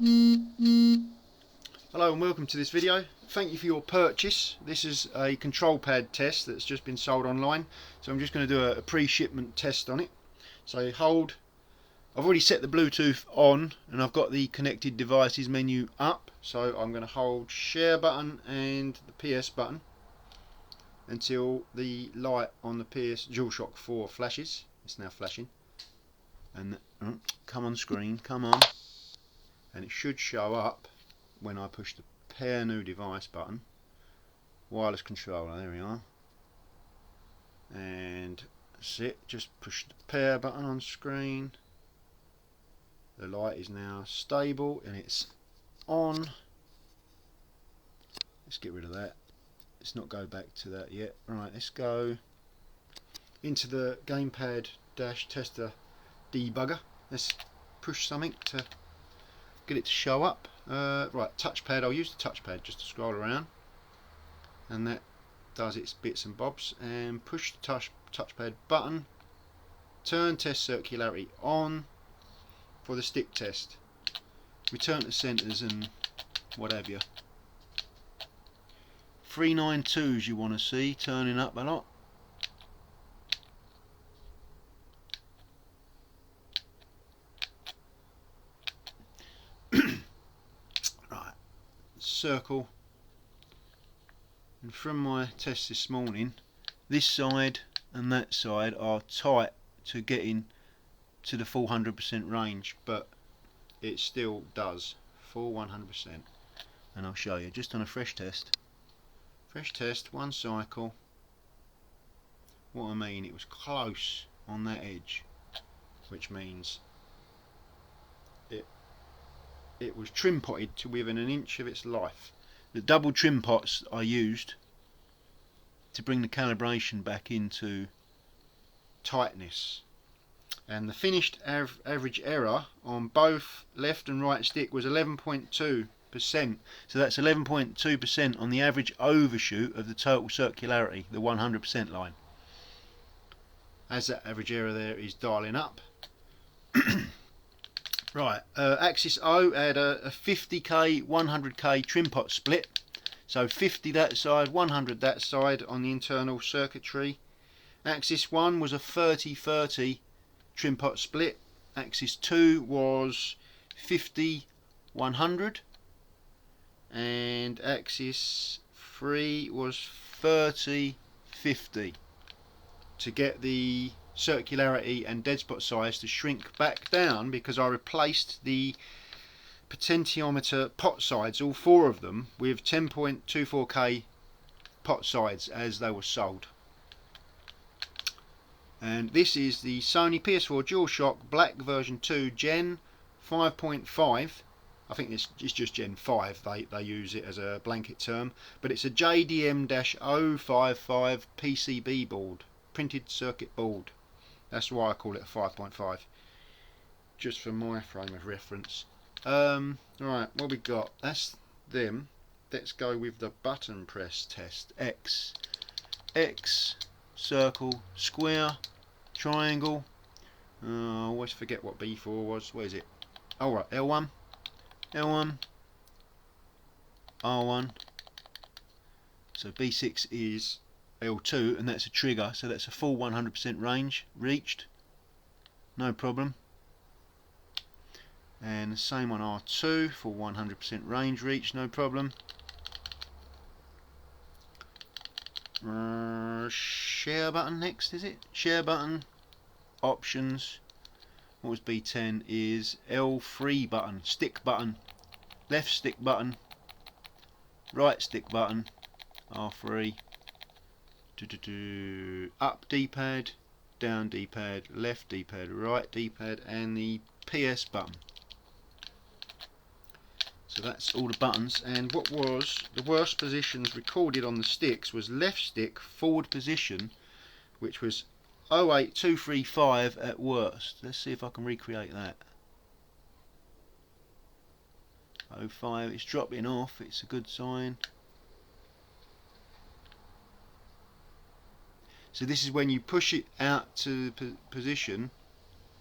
Hello and welcome to this video. Thank you for your purchase. This is a control pad test that's just been sold online, so I'm just going to do a pre-shipment test on it. So I've already set the Bluetooth on and I've got the connected devices menu up, so I'm going to hold share button and the PS button until the light on the PS Dualshock 4 flashes. It's now flashing, and come on screen, come on, and it should show up when I push the pair new device button. Wireless controller, there we are, and that's it. Just push the pair button on screen. The light is now stable and it's on. Let's get rid of that. Let's not go back to that yet. Right, let's go into the gamepad tester debugger. Let's push something to get it to show up. Right, touchpad. I'll use the touchpad just to scroll around, and that does its bits and bobs. And push the touchpad button. Turn test circularity on for the stick test. Return to centers and what have you. 392s you want to see turning up a lot. Right, circle. And from my test this morning, this side and that side are tight to getting to the full 100% range, but it still does full 100%. And I'll show you just on a fresh test. Fresh test, one cycle. What I mean, it was close on that edge, which means it was trim potted to within an inch of its life. The double trim pots I used to bring the calibration back into tightness, and the finished average error on both left and right stick was 11.2%. So that's 11.2% on the average overshoot of the total circularity, the 100% line. As that average error there is dialing up. Right, axis O had a 50k 100k trim pot split, so 50 that side, 100 that side on the internal circuitry. Axis 1 was a 30-30 trim pot split. Axis 2 was 50-100, and axis 3 was 30-50, to get the circularity and dead spot size to shrink back down, because I replaced the potentiometer pot sides, all four of them, with 10.24k pot sides as they were sold. And this is the Sony PS4 DualShock Black version 2 Gen 5.5. I think it's just Gen 5, they use it as a blanket term, but it's a JDM-055 PCB board, printed circuit board. That's why I call it a 5.5, just for my frame of reference. Right, what we got? That's them. Let's go with the button press test. X, circle, square, triangle. I always forget what B4 was. Where is it? Oh right, L1, L1, R1. So B6 is L2, and that's a trigger, so that's a full 100% range reached, no problem. And the same on R2, full 100% range reached, no problem. Share button next, is it? Share button, options. What was B10 is L3 button, stick button, left stick button, right stick button, R3. Up D-pad, down D-pad, left D-pad, right D-pad, and the PS button. So that's all the buttons. And what was the worst positions recorded on the sticks was left stick forward position, which was 08235 at worst. Let's see if I can recreate that. 05, it's dropping off, it's a good sign. So this is when you push it out to the position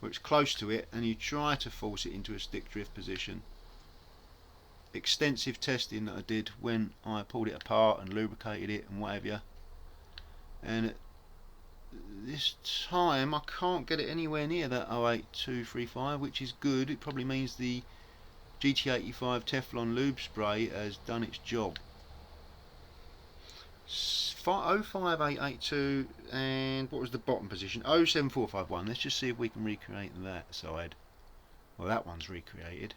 where it's close to it, and you try to force it into a stick drift position. extensive testing that I did when I pulled it apart and lubricated it and what have you, and this time I can't get it anywhere near that 08235, which is good. It probably means the GT85 Teflon lube spray has done its job. 05882, and what was the bottom position? 07451. Let's just see if we can recreate that side. Well, that one's recreated.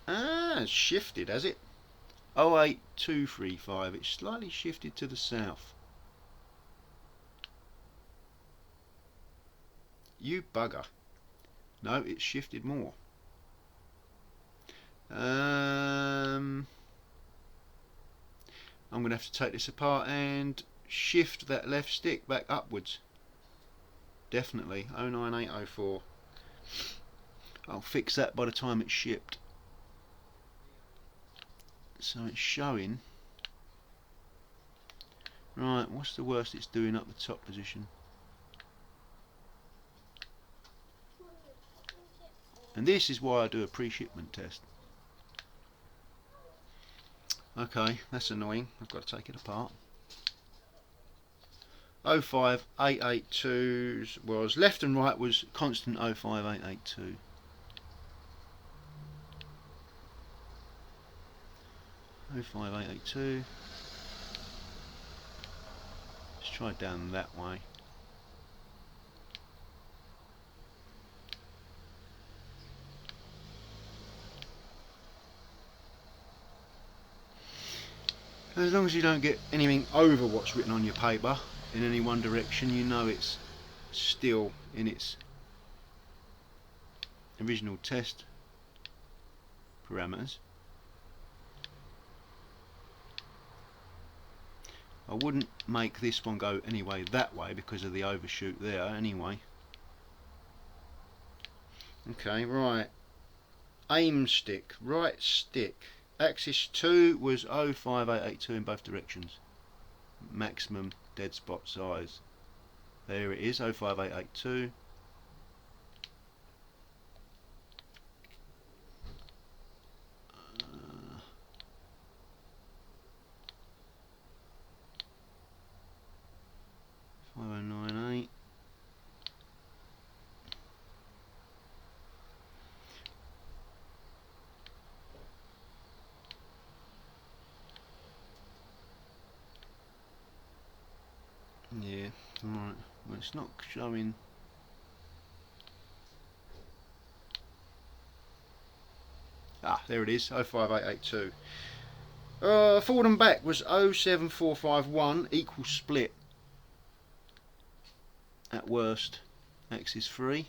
Ah, it's shifted, has it? 08235. It's slightly shifted to the south. You bugger. No, it's shifted more. I'm going to have to take this apart and shift that left stick back upwards. Definitely 09804. I'll fix that by the time it's shipped. So it's showing. Right, what's the worst it's doing up the top position? And this is why I do a pre-shipment test. Okay, that's annoying. I've got to take it apart. 05882 was left and right was constant 05882. Let's try down that way. As long as you don't get anything over what's written on your paper in any one direction, you know it's still in its original test parameters. I wouldn't make this one go anyway that way because of the overshoot there anyway. Okay, right. Aim stick, right stick. Axis 2 was 05882 in both directions. Maximum dead spot size. There it is, 05882. Yeah, right. Well, it's not showing. Ah, there it is, 05882. Forward and back was 07451, equal split. At worst, axis 3.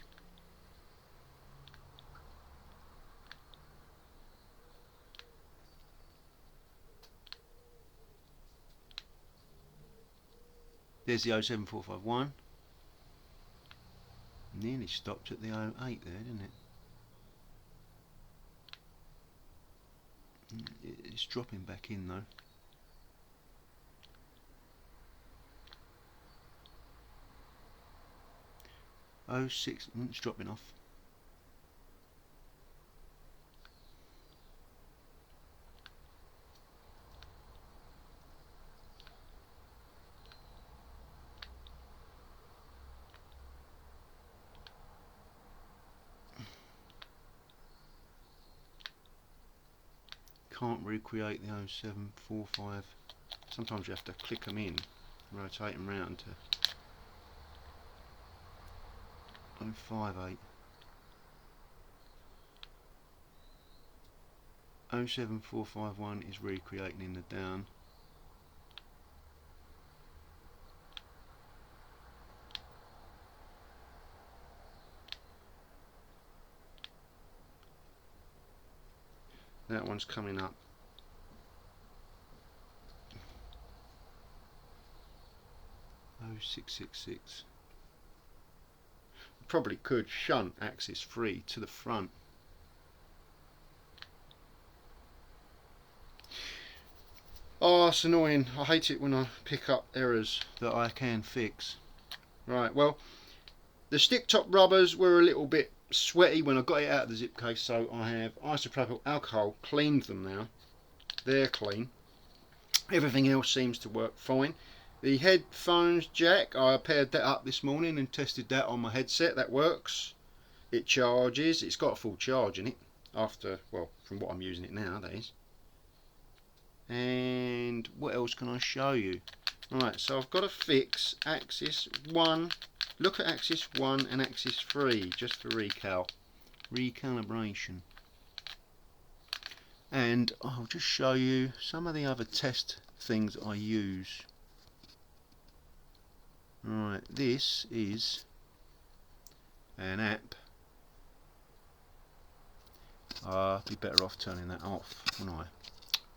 There's the 07451. Nearly stopped at the 08 there, didn't it? It's dropping back in though. 06, it's dropping off. Can't recreate the 0745. Sometimes you have to click them in, rotate them round to 058. 07451 is recreating in the down. That one's coming up. Oh, 666. Probably could shunt axis 3 to the front. Oh, it's annoying. I hate it when I pick up errors that I can fix. Right, well, the stick top rubbers were a little bit sweaty when I got it out of the zip case, so I have isopropyl alcohol cleaned them now. They're clean. Everything else seems to work fine. The headphones jack, I paired that up this morning and tested that on my headset. That works. It charges. It's got a full charge in it after, well, from what I'm using it now, that is. And what else can I show you? Right, so I've got to fix axis 1. Look at axis 1 and axis 3 just for recalibration. And I'll just show you some of the other test things I use. Right, this is an app. I'd be better off turning that off, wouldn't I?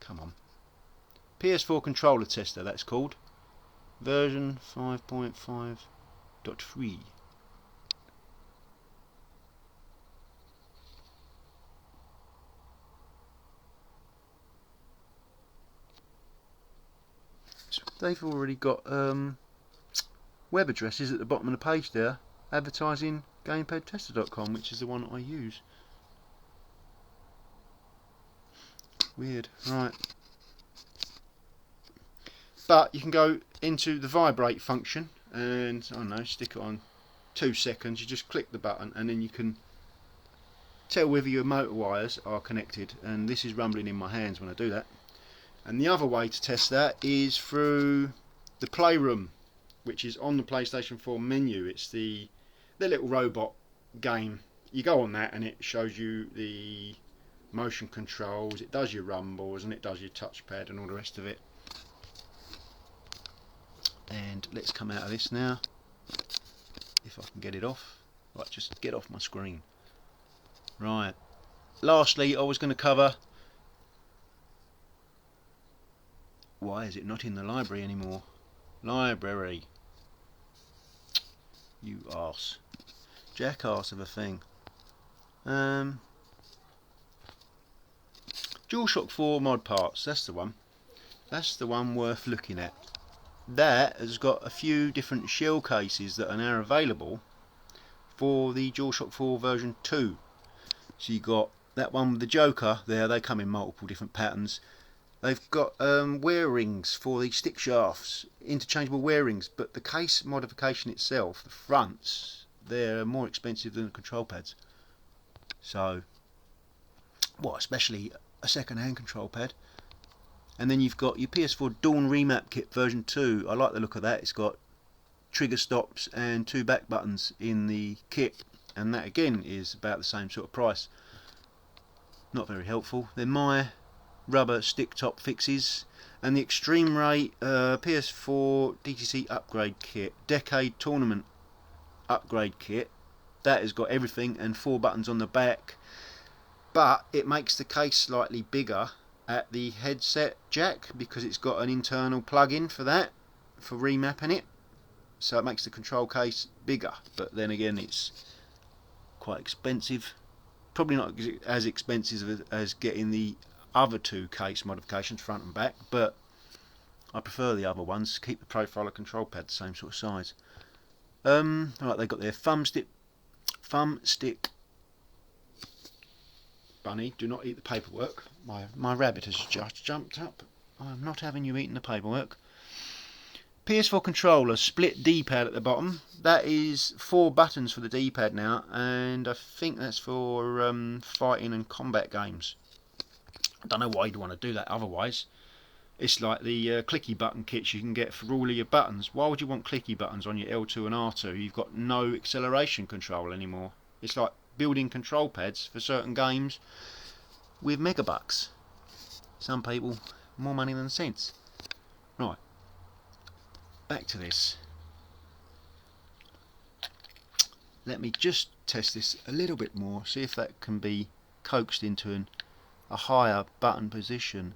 Come on. PS4 controller tester, that's called. Version 5.5.3. So they've already got web addresses at the bottom of the page there, advertising gamepadtester.com, which is the one I use. Weird, right. But you can go into the vibrate function and, I don't know, stick it on 2 seconds. You just click the button and then you can tell whether your motor wires are connected, and this is rumbling in my hands when I do that. And the other way to test that is through the Playroom, which is on the PlayStation 4 menu. It's the little robot game. You go on that and it shows you the motion controls, it does your rumbles and it does your touchpad and all the rest of it. And let's come out of this now, if I can get it off. Right, just get off my screen. Right, lastly I was going to cover, why is it not in the library anymore? Library, you arse, jackass of a thing. Dualshock 4 mod parts, that's the one. That's the one worth looking at. That has got a few different shell cases that are now available for the Dualshock 4 version 2. So you got that one with the Joker there, they come in multiple different patterns. They've got wear rings for the stick shafts, interchangeable wear rings, but the case modification itself, the fronts, they're more expensive than the control pads. So, well, especially a second-hand control pad. And then you've got your PS4 Dawn Remap Kit version 2. I like the look of that. It's got trigger stops and 2 back buttons in the kit, and that again is about the same sort of price. Not very helpful. They're my rubber stick top fixes. And the Extreme Ray PS4 DTC upgrade kit, Decade Tournament upgrade kit. That has got everything and 4 buttons on the back, but it makes the case slightly bigger at the headset jack because it's got an internal plug-in for that, for remapping it. So it makes the control case bigger, but then again it's quite expensive. Probably not as expensive as getting the other 2 case modifications, front and back, but I prefer the other ones. Keep the profile of control pad the same sort of size. Right, they've got their thumbstick bunny, do not eat the paperwork. My rabbit has just jumped up. I'm not having you eating the paperwork. PS4 controller, split D-pad at the bottom. That is 4 buttons for the D-pad now, and I think that's for fighting and combat games. I don't know why you'd want to do that otherwise. It's like the clicky button kits you can get for all of your buttons. Why would you want clicky buttons on your L2 and R2? You've got no acceleration control anymore. It's like building control pads for certain games with megabucks. Some people, more money than sense. Right, back to this. Let me just test this a little bit more, see if that can be coaxed into a higher button position.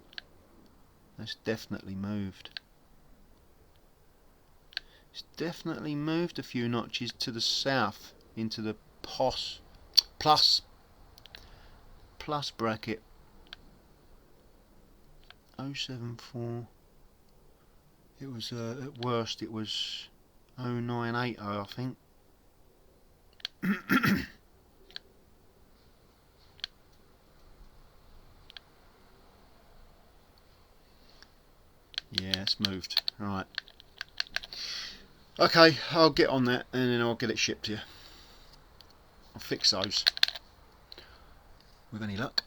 That's definitely moved. It's definitely moved a few notches to the south into the plus bracket. 074. It was at worst it was 0980, I think. Yeah, it's moved. Right. Okay, I'll get on that and then I'll get it shipped to you. I'll fix those with any luck.